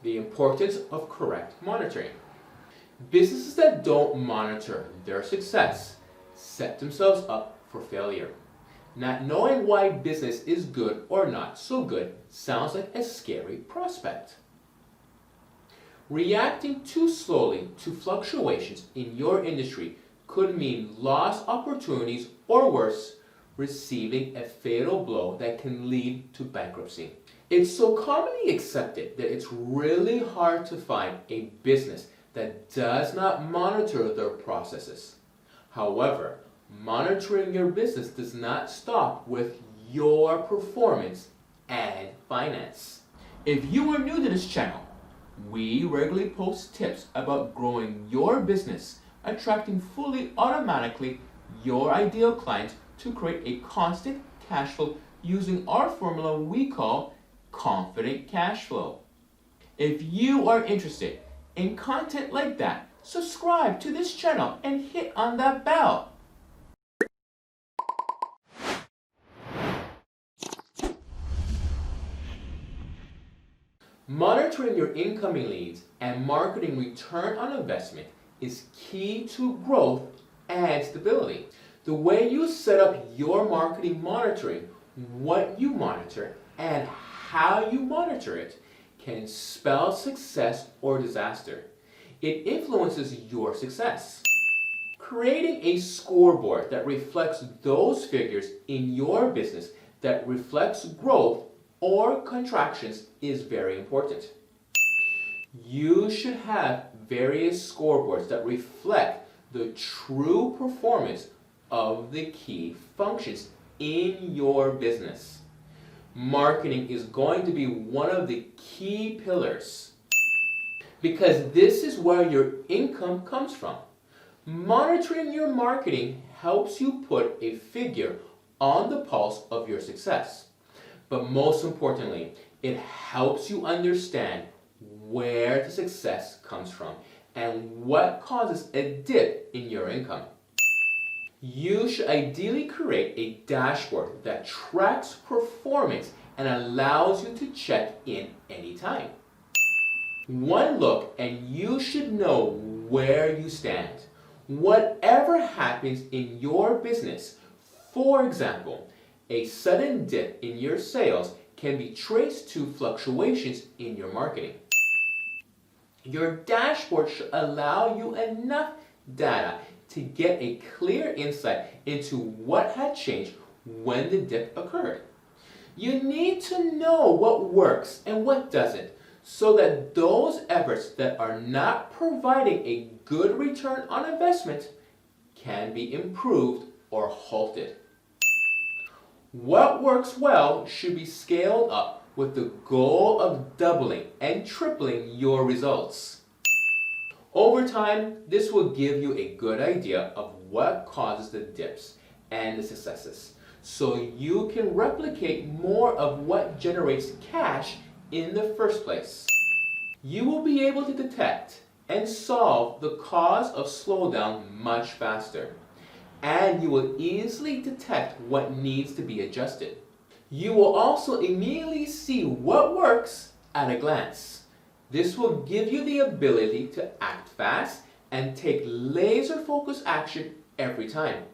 The importance of correct monitoring. Businesses that don't monitor their success set themselves up for failure. Not knowing why business is good or not so good sounds like a scary prospect. Reacting too slowly to fluctuations in your industry could mean lost opportunities or worse, receiving a fatal blow that can lead to bankruptcy. It's so commonly accepted that it's really hard to find a business that does not monitor their processes. However, monitoring your business does not stop with your performance and finance. If you are new to this channel, we regularly post tips about growing your business, attracting fully automatically your ideal clients to create a constant cash flow using our formula we call confident cash flow. If you are interested in content like that, subscribe to this channel and hit on that bell. Monitoring your incoming leads and marketing return on investment is key to growth and stability. The way you set up your marketing monitoring, what you monitor, and how you monitor it can spell success or disaster. It influences your success. Creating a scoreboard that reflects those figures in your business that reflects growth or contractions is very important. You should have various scoreboards that reflect the true performance of the key functions in your business. Marketing is going to be one of the key pillars because this is where your income comes from. Monitoring your marketing helps you put a figure on the pulse of your success. But most importantly, it helps you understand where the success comes from and what causes a dip in your income. You should ideally create a dashboard that tracks performance and allows you to check in anytime. One look and you should know where you stand. Whatever happens in your business, for example, a sudden dip in your sales can be traced to fluctuations in your marketing. Your dashboard should allow you enough data to get a clear insight into what had changed when the dip occurred. You need to know what works and what doesn't, so that those efforts that are not providing a good return on investment can be improved or halted. What works well should be scaled up with the goal of doubling and tripling your results. Over time, this will give you a good idea of what causes the dips and the successes, so you can replicate more of what generates cash in the first place. You will be able to detect and solve the cause of slowdown much faster, and you will easily detect what needs to be adjusted. You will also immediately see what works at a glance. This will give you the ability to act fast and take laser-focused action every time.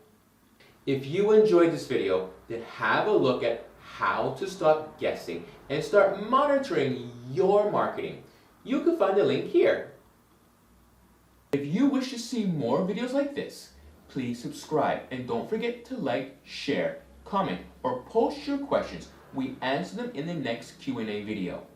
If you enjoyed this video, then have a look at how to stop guessing and start monitoring your marketing. You can find the link here. If you wish to see more videos like this, please subscribe and don't forget to like, share, comment, or post your questions. We answer them in the next Q&A video.